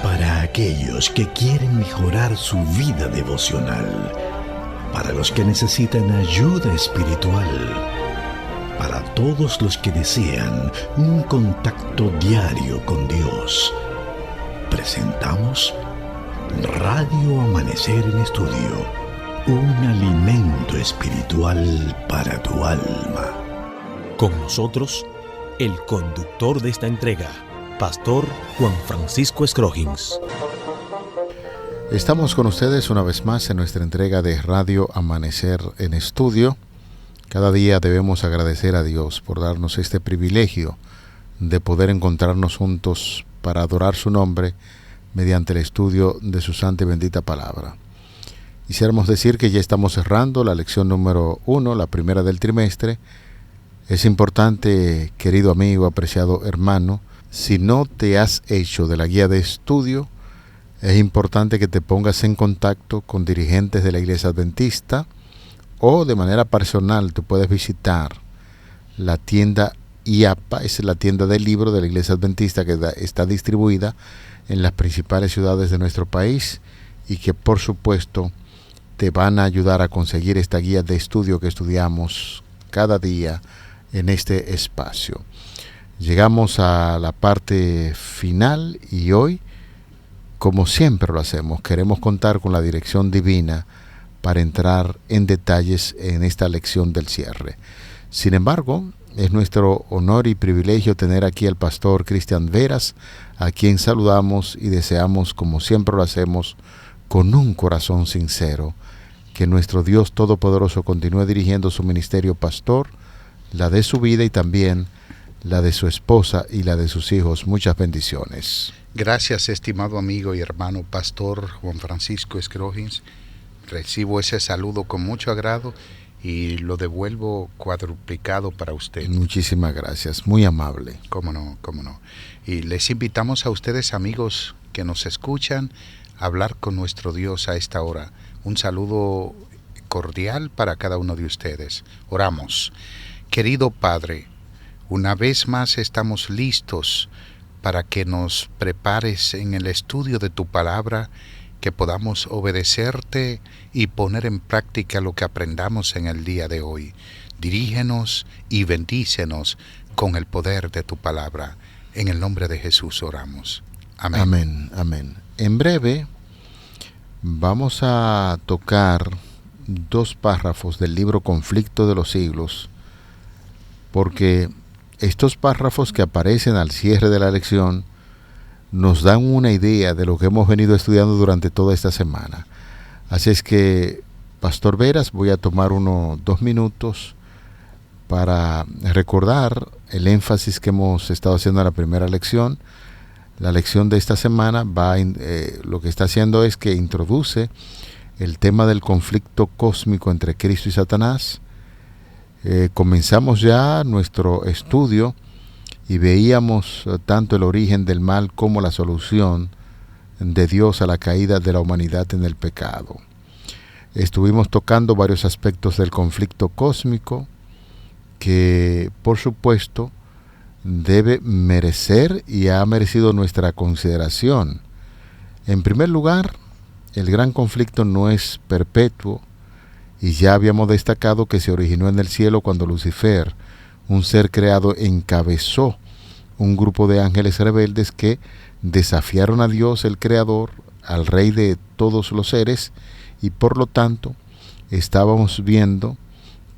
Para aquellos que quieren mejorar su vida devocional, para los que necesitan ayuda espiritual, para todos los que desean un contacto diario con Dios, presentamos Radio Amanecer en Estudio, un alimento espiritual para tu alma. Con nosotros, el conductor de esta entrega, Pastor Juan Francisco Scroggins. Estamos con ustedes una vez más en nuestra entrega de Radio Amanecer en Estudio. Cada día debemos agradecer a Dios por darnos este privilegio de poder encontrarnos juntos para adorar su nombre mediante el estudio de su santa y bendita palabra. Quisiéramos decir que ya estamos cerrando la lección número 1, la primera del trimestre. Es importante, querido amigo, apreciado hermano, si no te has hecho de la guía de estudio, es importante que te pongas en contacto con dirigentes de la Iglesia Adventista o de manera personal tú puedes visitar la tienda IAPA, es la tienda del libro de la Iglesia Adventista que está distribuida en las principales ciudades de nuestro país y que por supuesto te van a ayudar a conseguir esta guía de estudio que estudiamos cada día en este espacio. Llegamos a la parte final y hoy, como siempre lo hacemos, queremos contar con la dirección divina para entrar en detalles en esta lección del cierre. Sin embargo, es nuestro honor y privilegio tener aquí al pastor Cristian Veras, a quien saludamos y deseamos, como siempre lo hacemos, con un corazón sincero, que nuestro Dios Todopoderoso continúe dirigiendo su ministerio pastor, la de su vida y también la de su esposa y la de sus hijos. Muchas bendiciones. Gracias, estimado amigo y hermano pastor Juan Francisco Scroggins. Recibo ese saludo con mucho agrado y lo devuelvo cuadruplicado para usted. Muchísimas gracias, muy amable. Cómo no, cómo no. Y les invitamos a ustedes, amigos que nos escuchan, a hablar con nuestro Dios a esta hora. Un saludo cordial para cada uno de ustedes. Oramos. Querido Padre, una vez más estamos listos para que nos prepares en el estudio de tu palabra, que podamos obedecerte y poner en práctica lo que aprendamos en el día de hoy. Dirígenos y bendícenos con el poder de tu palabra. En el nombre de Jesús oramos. Amén. Amén, amén. En breve vamos a tocar 2 párrafos del libro Conflicto de los Siglos, porque estos párrafos que aparecen al cierre de la lección nos dan una idea de lo que hemos venido estudiando durante toda esta semana. Así es que, Pastor Veras, voy a tomar 2 minutos para recordar el énfasis que hemos estado haciendo en la primera lección. La lección de esta semana lo que está haciendo es que introduce el tema del conflicto cósmico entre Cristo y Satanás. Comenzamos ya nuestro estudio y veíamos tanto el origen del mal como la solución de Dios a la caída de la humanidad en el pecado. Estuvimos tocando varios aspectos del conflicto cósmico que, por supuesto, debe merecer y ha merecido nuestra consideración. En primer lugar, el gran conflicto no es perpetuo y ya habíamos destacado que se originó en el cielo cuando Lucifer, un ser creado, encabezó un grupo de ángeles rebeldes que desafiaron a Dios el Creador, al Rey de todos los seres, y por lo tanto estábamos viendo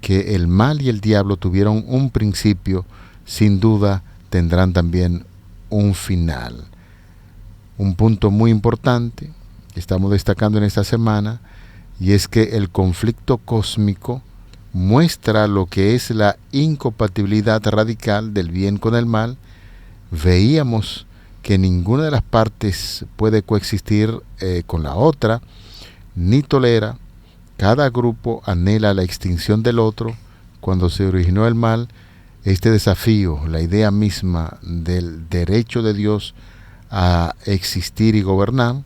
que el mal y el diablo tuvieron un principio, sin duda tendrán también un final. Un punto muy importante que estamos destacando en esta semana, y es que el conflicto cósmico muestra lo que es la incompatibilidad radical del bien con el mal. Veíamos que ninguna de las partes puede coexistir con la otra, ni tolera. Cada grupo anhela la extinción del otro. Cuando se originó el mal, este desafío, la idea misma del derecho de Dios a existir y gobernar,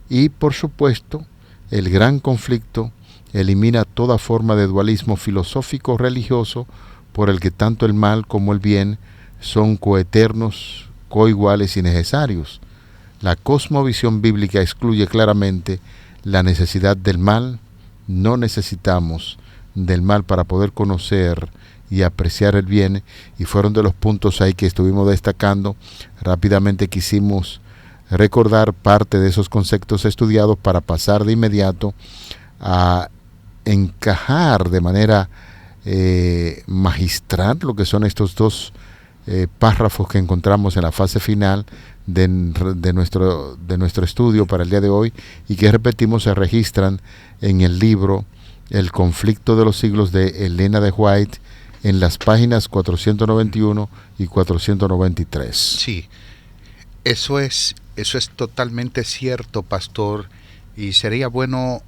y por supuesto, el gran conflicto elimina toda forma de dualismo filosófico religioso por el que tanto el mal como el bien son coeternos coiguales y necesarios. La cosmovisión bíblica excluye claramente la necesidad del mal. No necesitamos del mal para poder conocer y apreciar el bien, y fueron de los puntos ahí que estuvimos destacando. Rápidamente quisimos recordar parte de esos conceptos estudiados para pasar de inmediato a encajar de manera magistral lo que son estos dos párrafos que encontramos en la fase final de nuestro estudio para el día de hoy, y que repetimos se registran en el libro El conflicto de los siglos de Elena de White, en las páginas 491 y 493. Sí, eso es totalmente cierto, pastor, y sería bueno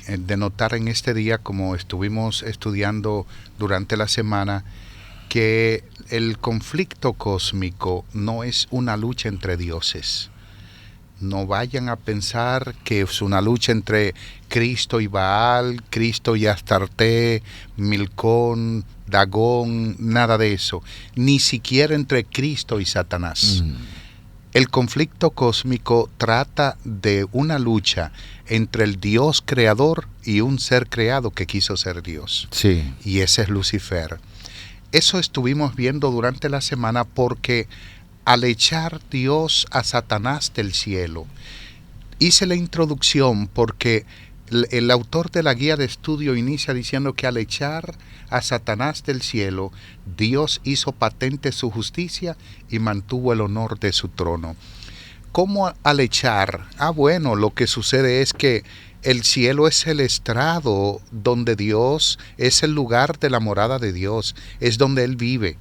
de notar en este día, como estuvimos estudiando durante la semana, que el conflicto cósmico no es una lucha entre dioses. No vayan a pensar que es una lucha entre Cristo y Baal, Cristo y Astarte, Milcón, Dagón, nada de eso. Ni siquiera entre Cristo y Satanás. El conflicto cósmico trata de una lucha entre el Dios creador y un ser creado que quiso ser Dios. Sí. Y ese es Lucifer. Eso estuvimos viendo durante la semana, porque al echar Dios a Satanás del cielo, hice la introducción porque el autor de la guía de estudio inicia diciendo que al echar a Satanás del cielo, Dios hizo patente su justicia y mantuvo el honor de su trono. ¿Cómo al echar? Bueno, lo que sucede es que el cielo es el estrado donde Dios es el lugar de la morada de Dios, es donde Él vive,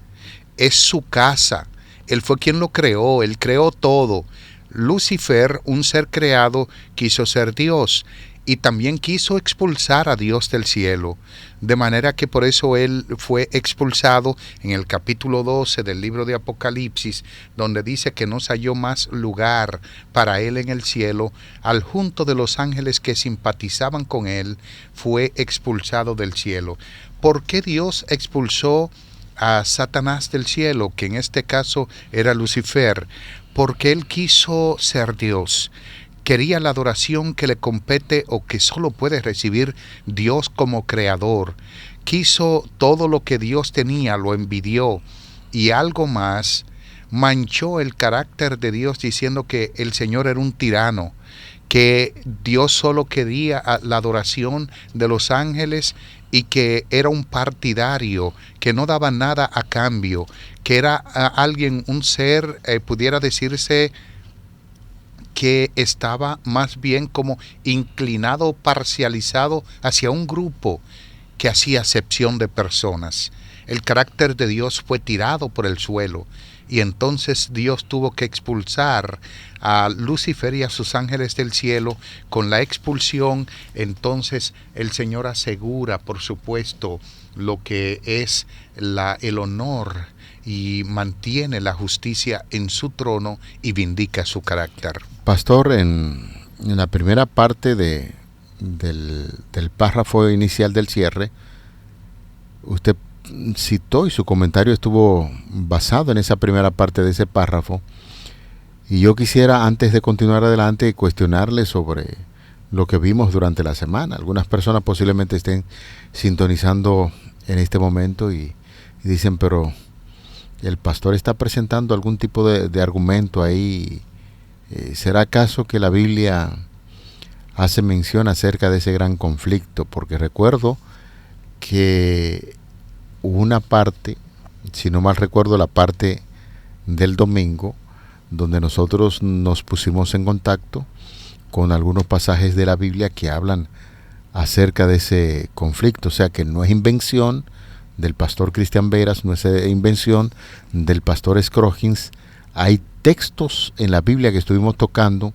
es su casa. Él fue quien lo creó, Él creó todo. Lucifer, un ser creado, quiso ser Dios y también quiso expulsar a Dios del cielo, de manera que por eso él fue expulsado en el capítulo 12 del libro de Apocalipsis, donde dice que no se halló más lugar para él en el cielo. Al junto de los ángeles que simpatizaban con él, fue expulsado del cielo. ¿Por qué Dios expulsó a Satanás del cielo, que en este caso era Lucifer? Porque él quiso ser Dios. Quería la adoración que le compete o que solo puede recibir Dios como creador. Quiso todo lo que Dios tenía, lo envidió, y algo más, manchó el carácter de Dios diciendo que el Señor era un tirano, que Dios solo quería la adoración de los ángeles y que era un partidario, que no daba nada a cambio, que era alguien, un ser, pudiera decirse, que estaba más bien como inclinado, parcializado hacia un grupo que hacía acepción de personas. El carácter de Dios fue tirado por el suelo, y entonces Dios tuvo que expulsar a Lucifer y a sus ángeles del cielo. Con la expulsión, entonces el Señor asegura, por supuesto, lo que es el honor, y mantiene la justicia en su trono y vindica su carácter. Pastor, en la primera parte del párrafo inicial del cierre, usted citó y su comentario estuvo basado en esa primera parte de ese párrafo, y yo quisiera, antes de continuar adelante, cuestionarle sobre lo que vimos durante la semana. Algunas personas posiblemente estén sintonizando en este momento y dicen, pero el pastor está presentando algún tipo de argumento ahí. ¿Será acaso que la Biblia hace mención acerca de ese gran conflicto? Porque recuerdo que hubo una parte, si no mal recuerdo, la parte del domingo, donde nosotros nos pusimos en contacto con algunos pasajes de la Biblia que hablan acerca de ese conflicto. O sea, que no es invención del pastor Cristian Veras, no es invención del pastor Scroggins. Hay textos en la Biblia que estuvimos tocando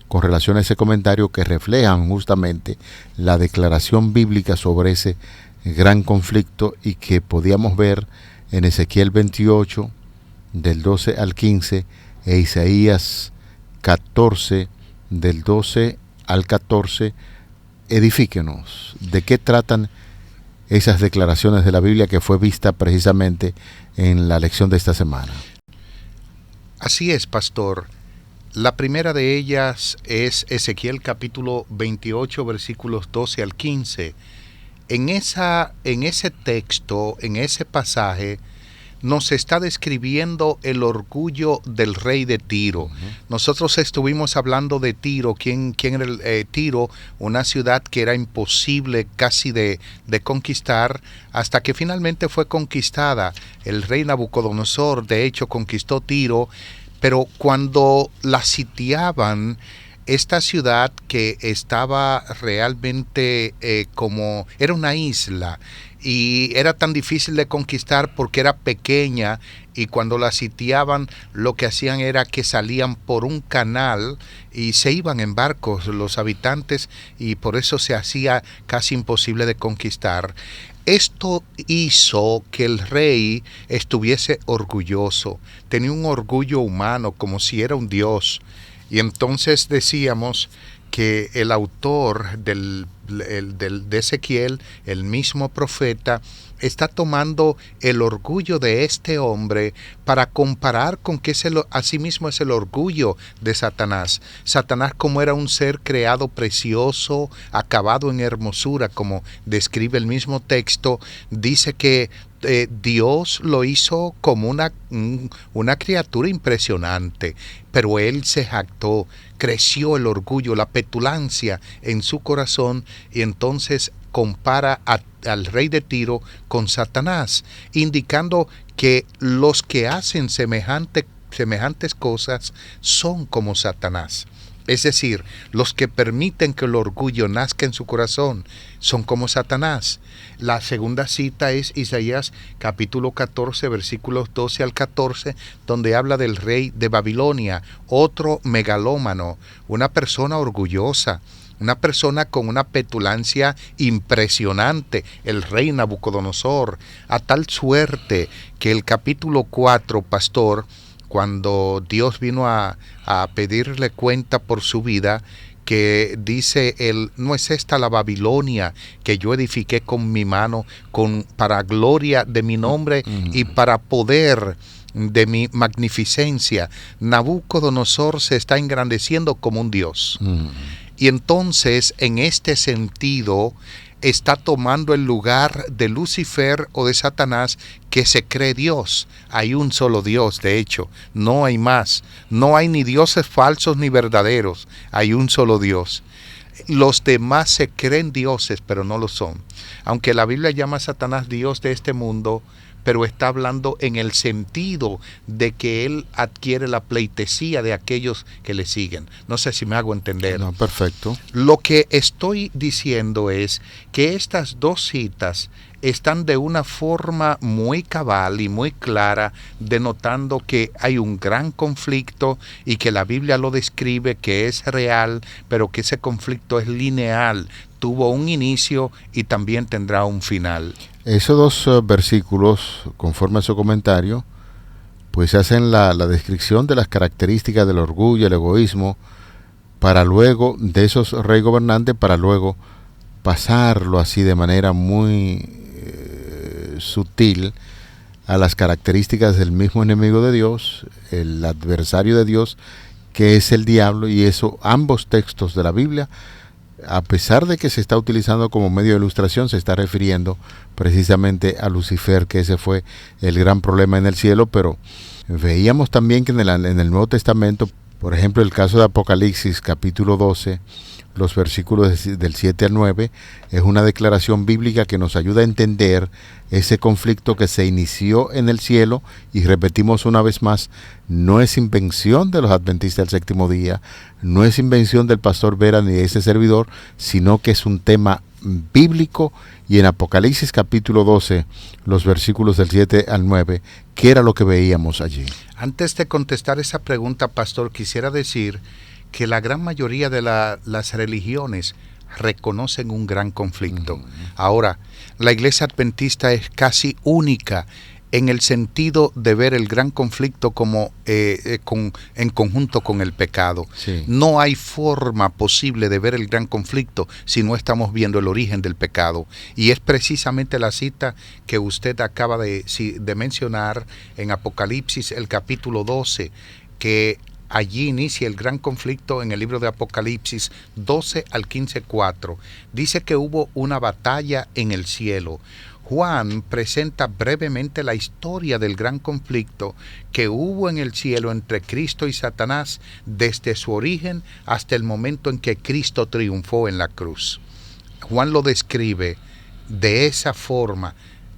con relación a ese comentario que reflejan justamente la declaración bíblica sobre ese gran conflicto, y que podíamos ver en Ezequiel 28 del 12 al 15 e Isaías 14 del 12 al 14. Edifíquenos, ¿de qué tratan esas declaraciones de la Biblia que fue vista precisamente en la lección de esta semana? Así es, pastor. La primera de ellas es Ezequiel capítulo 28, versículos 12 al 15. En ese texto, en ese pasaje, nos está describiendo el orgullo del rey de Tiro. Nosotros estuvimos hablando de Tiro, quién era Tiro, una ciudad que era imposible casi de conquistar, hasta que finalmente fue conquistada. El rey Nabucodonosor, de hecho, conquistó Tiro, pero cuando la sitiaban, esta ciudad que estaba realmente como era una isla, y era tan difícil de conquistar porque era pequeña, y cuando la sitiaban lo que hacían era que salían por un canal y se iban en barcos los habitantes, y por eso se hacía casi imposible de conquistar. Esto hizo que el rey estuviese orgulloso, tenía un orgullo humano como si era un dios. Y entonces decíamos que el autor de Ezequiel, el mismo profeta, está tomando el orgullo de este hombre para comparar con que asimismo es el orgullo de Satanás. Satanás, como era un ser creado precioso, acabado en hermosura, como describe el mismo texto, dice que Dios lo hizo como una criatura impresionante, pero él se jactó, creció el orgullo, la petulancia en su corazón, y entonces compara al rey de Tiro con Satanás, indicando que los que hacen semejantes cosas son como Satanás. Es decir, los que permiten que el orgullo nazca en su corazón son como Satanás. La segunda cita es Isaías capítulo 14, versículos 12 al 14, donde habla del rey de Babilonia, otro megalómano, una persona orgullosa, una persona con una petulancia impresionante, el rey Nabucodonosor, a tal suerte que el capítulo 4, pastor, cuando Dios vino a pedirle cuenta por su vida, que dice él, ¿no es esta la Babilonia que yo edifiqué con mi mano, para gloria de mi nombre y para poder de mi magnificencia? Nabucodonosor se está engrandeciendo como un dios. Y entonces, en este sentido, está tomando el lugar de Lucifer o de Satanás, que se cree Dios. Hay un solo Dios, de hecho, no hay más. No hay ni dioses falsos ni verdaderos, hay un solo Dios. Los demás se creen dioses, pero no lo son. Aunque la Biblia llama a Satanás Dios de este mundo, pero está hablando en el sentido de que él adquiere la pleitesía de aquellos que le siguen. No sé si me hago entender. No, perfecto. Lo que estoy diciendo es que estas dos citas están de una forma muy cabal y muy clara, denotando que hay un gran conflicto y que la Biblia lo describe, que es real, pero que ese conflicto es lineal, tuvo un inicio y también tendrá un final. Esos dos versículos, conforme a su comentario, pues hacen la descripción de las características del orgullo, el egoísmo, para luego, de esos reyes gobernantes, para luego pasarlo así de manera muy sutil a las características del mismo enemigo de Dios, el adversario de Dios, que es el diablo. Y eso, ambos textos de la Biblia, a pesar de que se está utilizando como medio de ilustración, se está refiriendo precisamente a Lucifer, que ese fue el gran problema en el cielo. Pero veíamos también que en el Nuevo Testamento, por ejemplo, el caso de Apocalipsis capítulo 12, los versículos del 7 al 9, es una declaración bíblica que nos ayuda a entender ese conflicto que se inició en el cielo. Y repetimos una vez más, no es invención de los adventistas del séptimo día, no es invención del pastor Vera ni de ese servidor, sino que es un tema bíblico. Y en Apocalipsis capítulo 12, los versículos del 7 al 9, ¿qué era lo que veíamos allí? Antes de contestar esa pregunta, pastor, quisiera decir que la gran mayoría de las religiones reconocen un gran conflicto. Ahora, la Iglesia Adventista es casi única en el sentido de ver el gran conflicto como en conjunto con el pecado. Sí. No hay forma posible de ver el gran conflicto si no estamos viendo el origen del pecado. Y es precisamente la cita que usted acaba de mencionar en Apocalipsis, el capítulo 12, que allí inicia el gran conflicto en el libro de Apocalipsis 12 al 15:4. Dice que hubo una batalla en el cielo. Juan presenta brevemente la historia del gran conflicto que hubo en el cielo entre Cristo y Satanás desde su origen hasta el momento en que Cristo triunfó en la cruz. Juan lo describe de esa forma.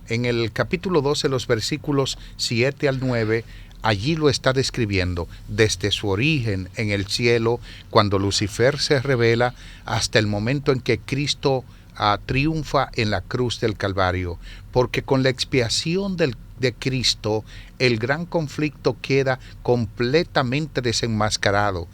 En el capítulo 12, los versículos 7 al 9, allí lo está describiendo desde su origen en el cielo, cuando Lucifer se revela, hasta el momento en que Cristo triunfa en la cruz del Calvario, porque con la expiación de Cristo el gran conflicto queda completamente desenmascarado,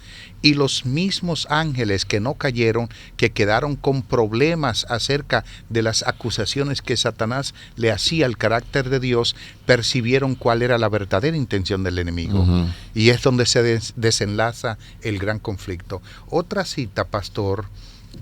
y los mismos ángeles que no cayeron, que quedaron con problemas acerca de las acusaciones que Satanás le hacía al carácter de Dios, percibieron cuál era la verdadera intención del enemigo. Y es donde se desenlaza el gran conflicto. Otra cita, pastor,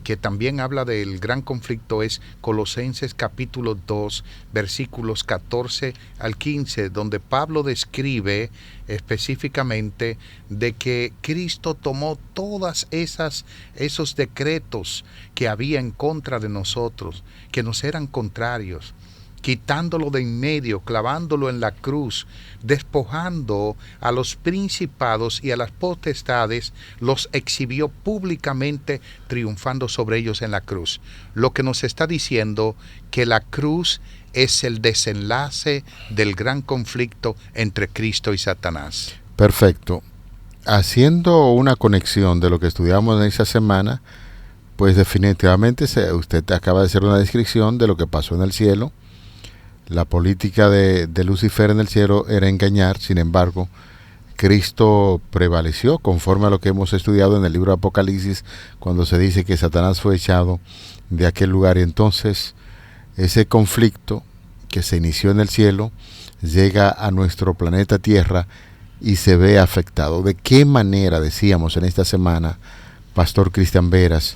que también habla del gran conflicto es Colosenses capítulo 2, versículos 14 al 15, donde Pablo describe específicamente de que Cristo tomó todas esos decretos que había en contra de nosotros, que nos eran contrarios, quitándolo de en medio, clavándolo en la cruz, despojando a los principados y a las potestades, los exhibió públicamente, triunfando sobre ellos en la cruz. Lo que nos está diciendo que la cruz es el desenlace del gran conflicto entre Cristo y Satanás. Perfecto. Haciendo una conexión de lo que estudiamos en esa semana, pues definitivamente usted acaba de hacer una descripción de lo que pasó en el cielo. La política de Lucifer en el cielo era engañar. Sin embargo, Cristo prevaleció conforme a lo que hemos estudiado en el libro de Apocalipsis, cuando se dice que Satanás fue echado de aquel lugar. Y entonces ese conflicto que se inició en el cielo llega a nuestro planeta Tierra y se ve afectado. ¿De qué manera decíamos en esta semana, Pastor Cristian Veras,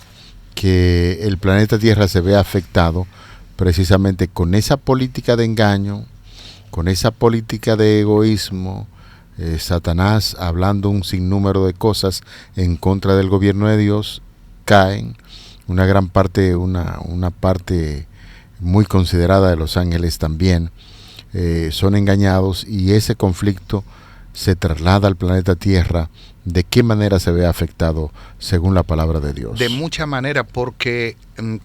que el planeta Tierra se ve afectado precisamente con esa política de engaño, con esa política de egoísmo, Satanás hablando un sinnúmero de cosas en contra del gobierno de Dios, caen, una gran parte, una parte muy considerada de los ángeles también son engañados, y ese conflicto se traslada al planeta Tierra. ¿De qué manera se ve afectado según la palabra de Dios? De mucha manera, porque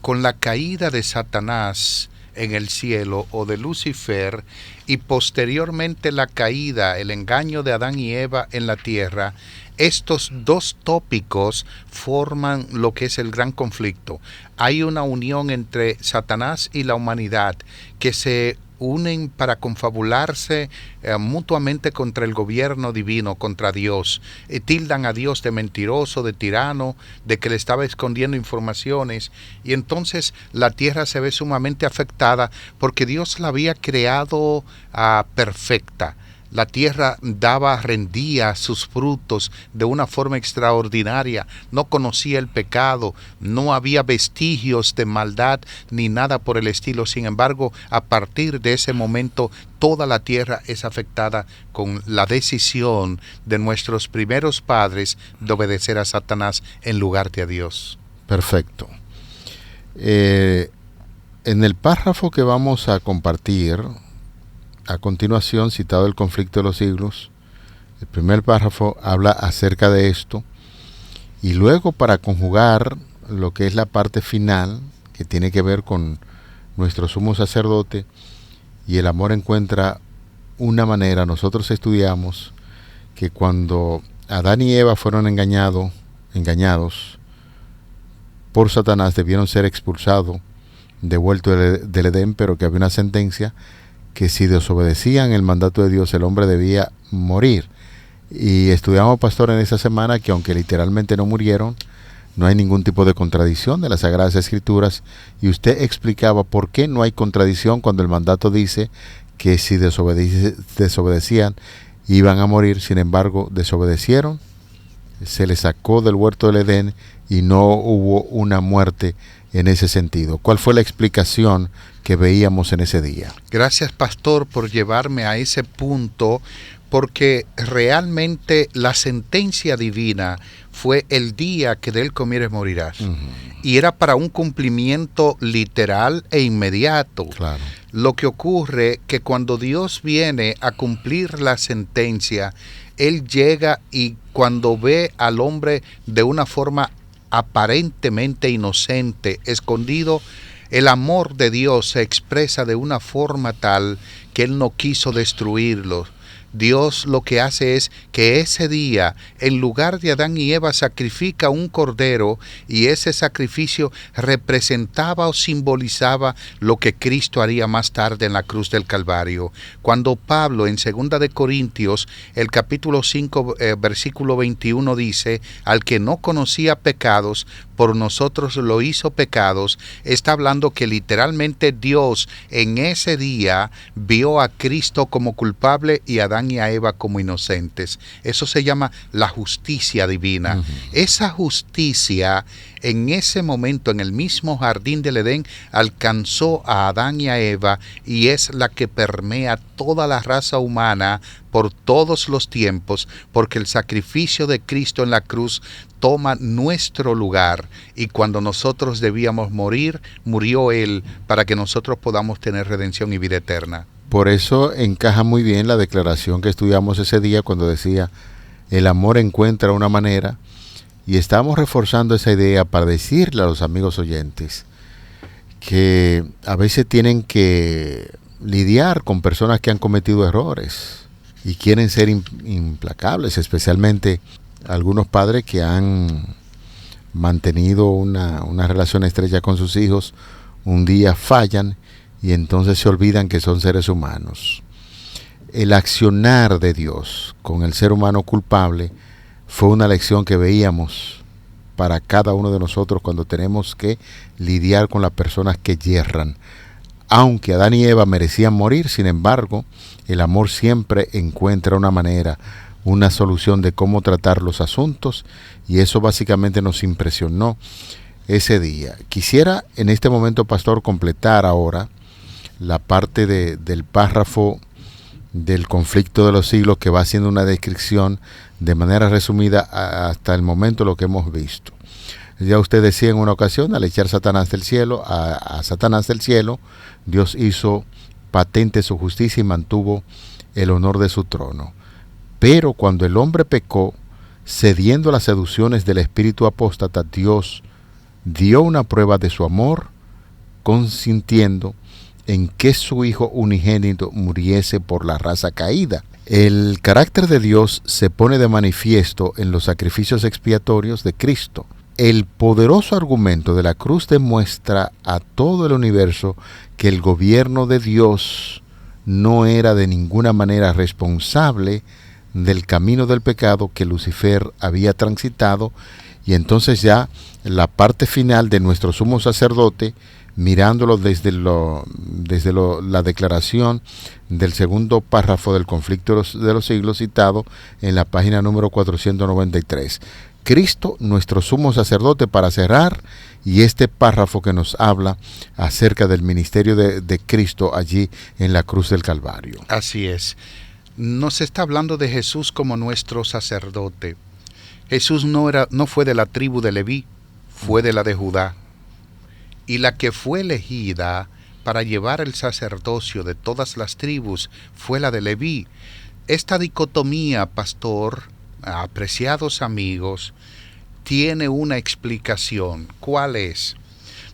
con la caída de Satanás en el cielo, o de Lucifer, y posteriormente la caída, el engaño de Adán y Eva en la tierra, estos dos tópicos forman lo que es el gran conflicto. Hay una unión entre Satanás y la humanidad que se unen para confabularse mutuamente contra el gobierno divino, contra Dios. Tildan a Dios de mentiroso, de tirano, de que le estaba escondiendo informaciones, y entonces la tierra se ve sumamente afectada porque Dios la había creado perfecta. La tierra rendía sus frutos de una forma extraordinaria, no conocía el pecado, no había vestigios de maldad ni nada por el estilo. Sin embargo, a partir de ese momento, toda la tierra es afectada con la decisión de nuestros primeros padres de obedecer a Satanás en lugar de a Dios. Perfecto. En el párrafo que vamos a compartir a continuación, citado el conflicto de los siglos, el primer párrafo habla acerca de esto, y luego, para conjugar lo que es la parte final, que tiene que ver con nuestro sumo sacerdote, y el amor encuentra una manera. Nosotros estudiamos que cuando Adán y Eva fueron engañados por Satanás, debieron ser expulsados, devueltos del Edén, pero que había una sentencia que si desobedecían el mandato de Dios, el hombre debía morir. Y estudiamos, pastor, en esa semana que aunque literalmente no murieron, no hay ningún tipo de contradicción de las Sagradas Escrituras, y usted explicaba por qué no hay contradicción cuando el mandato dice que si desobedecían iban a morir. Sin embargo, desobedecieron, se les sacó del huerto del Edén y no hubo una muerte en ese sentido. ¿Cuál fue la explicación que veíamos en ese día? Gracias, pastor, por llevarme a ese punto, porque realmente la sentencia divina fue el día que de él comieres morirás. Uh-huh. Y era para un cumplimiento literal e inmediato. Claro. Lo que ocurre que cuando Dios viene a cumplir la sentencia, Él llega y cuando ve al hombre de una forma aparentemente inocente, escondido, el amor de Dios se expresa de una forma tal que Él no quiso destruirlo. Dios lo que hace es que ese día, en lugar de Adán y Eva, sacrifica un cordero, y ese sacrificio representaba o simbolizaba lo que Cristo haría más tarde en la cruz del Calvario. Cuando Pablo en 2 de Corintios, el capítulo 5, versículo 21 dice, al que no conocía pecados, por nosotros lo hizo pecados, está hablando que literalmente Dios en ese día vio a Cristo como culpable y a Adán y a Eva como inocentes. Eso se llama la justicia divina. Uh-huh. Esa justicia en ese momento, en el mismo jardín del Edén, alcanzó a Adán y a Eva, y es la que permea toda la raza humana por todos los tiempos, porque el sacrificio de Cristo en la cruz toma nuestro lugar, y cuando nosotros debíamos morir, murió Él para que nosotros podamos tener redención y vida eterna. Por eso encaja muy bien la declaración que estudiamos ese día cuando decía, el amor encuentra una manera, y estamos reforzando esa idea para decirle a los amigos oyentes que a veces tienen que lidiar con personas que han cometido errores y quieren ser implacables, especialmente algunos padres que han mantenido una relación estrecha con sus hijos, un día fallan y entonces se olvidan que son seres humanos. El accionar de Dios con el ser humano culpable fue una lección que veíamos para cada uno de nosotros cuando tenemos que lidiar con las personas que yerran. Aunque Adán y Eva merecían morir, sin embargo, el amor siempre encuentra una manera, una solución de cómo tratar los asuntos, y eso básicamente nos impresionó ese día. Quisiera en este momento, pastor, completar ahora la parte del párrafo del conflicto de los siglos, que va haciendo una descripción de manera resumida hasta el momento lo que hemos visto. Ya usted decía en una ocasión, al echar Satanás del cielo, a Satanás del cielo, Dios hizo patente su justicia y mantuvo el honor de su trono. Pero cuando el hombre pecó, cediendo a las seducciones del espíritu apóstata, Dios dio una prueba de su amor, consintiendo en que su Hijo unigénito muriese por la raza caída. El carácter de Dios se pone de manifiesto en los sacrificios expiatorios de Cristo. El poderoso argumento de la cruz demuestra a todo el universo que el gobierno de Dios no era de ninguna manera responsable del camino del pecado que Lucifer había transitado, y entonces ya la parte final de nuestro sumo sacerdote, mirándolo desde la declaración del segundo párrafo del conflicto de los siglos citado en la página número 493. Cristo, nuestro sumo sacerdote, para cerrar, y este párrafo que nos habla acerca del ministerio de Cristo allí en la cruz del Calvario. Así es. Nos está hablando de Jesús como nuestro sacerdote. Jesús no fue de la tribu de Leví, fue de la de Judá. Y la que fue elegida para llevar el sacerdocio de todas las tribus fue la de Leví. Esta dicotomía, pastor, apreciados amigos, tiene una explicación. ¿Cuál es?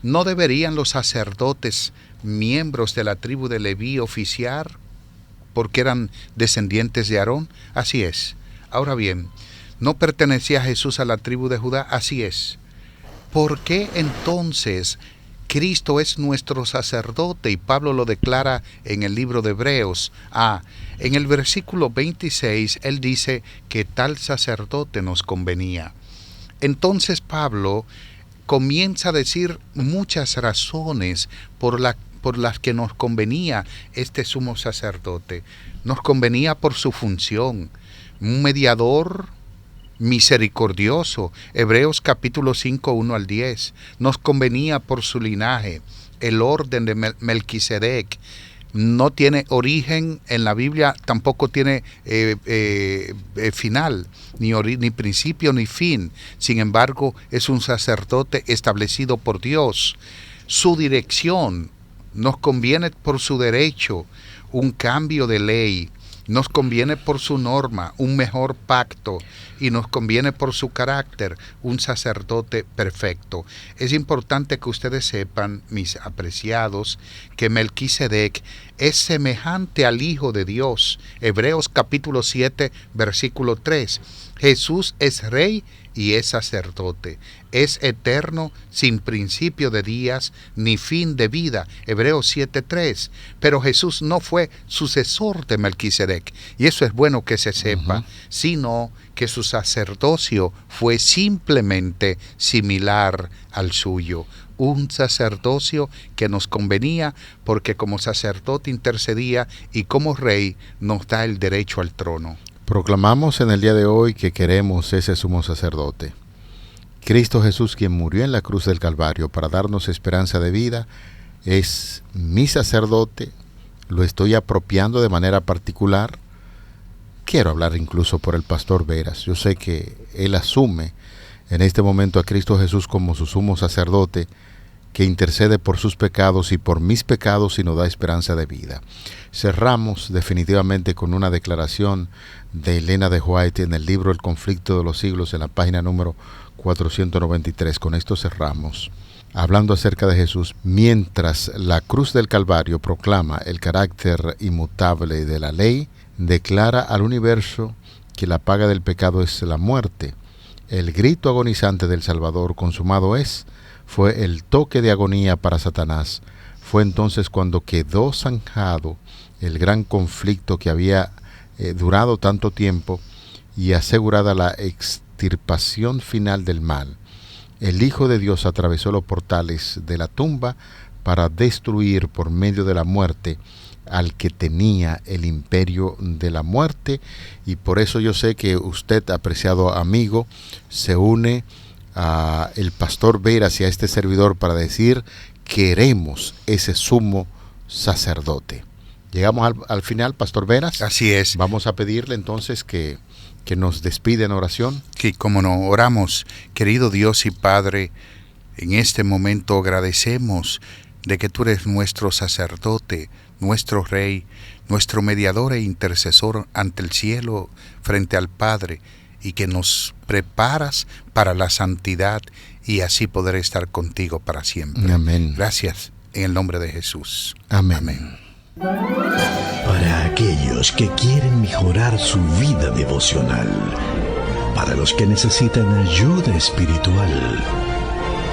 ¿No deberían los sacerdotes, miembros de la tribu de Leví, oficiar porque eran descendientes de Aarón? Así es. Ahora bien, ¿no pertenecía Jesús a la tribu de Judá? Así es. ¿Por qué entonces Cristo es nuestro sacerdote? Y Pablo lo declara en el libro de Hebreos. En el versículo 26, él dice que tal sacerdote nos convenía. Entonces Pablo comienza a decir muchas razones por las que nos convenía este sumo sacerdote. Nos convenía por su función, un mediador misericordioso, Hebreos capítulo 5, 1 al 10. Nos convenía por su linaje, el orden de Melquisedec, no tiene origen en la Biblia, tampoco tiene final, ni principio ni fin. Sin embargo, es un sacerdote establecido por Dios. Su dirección nos conviene por su derecho, un cambio de ley. Nos conviene por su norma, un mejor pacto, y nos conviene por su carácter, un sacerdote perfecto. Es importante que ustedes sepan, mis apreciados, que Melquisedec es semejante al Hijo de Dios. Hebreos capítulo 7, versículo 3. Jesús es rey y es sacerdote. Es eterno, sin principio de días ni fin de vida. Hebreos 7:3. Pero Jesús no fue sucesor de Melquisedec, y eso es bueno que se sepa, sino que su sacerdocio fue simplemente similar al suyo. Un sacerdocio que nos convenía porque como sacerdote intercedía y como rey nos da el derecho al trono. Proclamamos en el día de hoy que queremos ese sumo sacerdote. Cristo Jesús, quien murió en la cruz del Calvario para darnos esperanza de vida, es mi sacerdote. Lo estoy apropiando de manera particular. Quiero hablar incluso por el pastor Veras. Yo sé que él asume en este momento a Cristo Jesús como su sumo sacerdote, que intercede por sus pecados y por mis pecados y nos da esperanza de vida. Cerramos definitivamente con una declaración de Elena de White en el libro El conflicto de los siglos, en la página número 493. Con esto cerramos. Hablando acerca de Jesús, mientras la cruz del Calvario proclama el carácter inmutable de la ley, declara al universo que la paga del pecado es la muerte. El grito agonizante del Salvador, consumado es, fue el toque de agonía para Satanás. Fue entonces cuando quedó zanjado el gran conflicto que había durado tanto tiempo y asegurada la extirpación final del mal. El Hijo de Dios atravesó los portales de la tumba para destruir por medio de la muerte al que tenía el imperio de la muerte, y por eso yo sé que usted, apreciado amigo, se une a el pastor Veras y a este servidor para decir: queremos ese sumo sacerdote. Llegamos al final, pastor Veras. Así es. Vamos a pedirle entonces que nos despide en oración. Sí, como no, oramos. Querido Dios y Padre, en este momento agradecemos de que tú eres nuestro sacerdote, nuestro rey, nuestro mediador e intercesor ante el cielo frente al Padre, y que nos preparas para la santidad y así poder estar contigo para siempre. Amén. Gracias, en el nombre de Jesús. Amén. Amén. Para aquellos que quieren mejorar su vida devocional, para los que necesitan ayuda espiritual,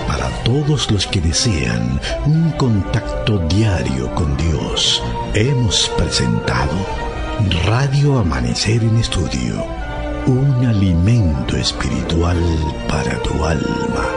para todos los que desean un contacto diario con Dios, hemos presentado Radio Amanecer en Estudio, un alimento espiritual para tu alma.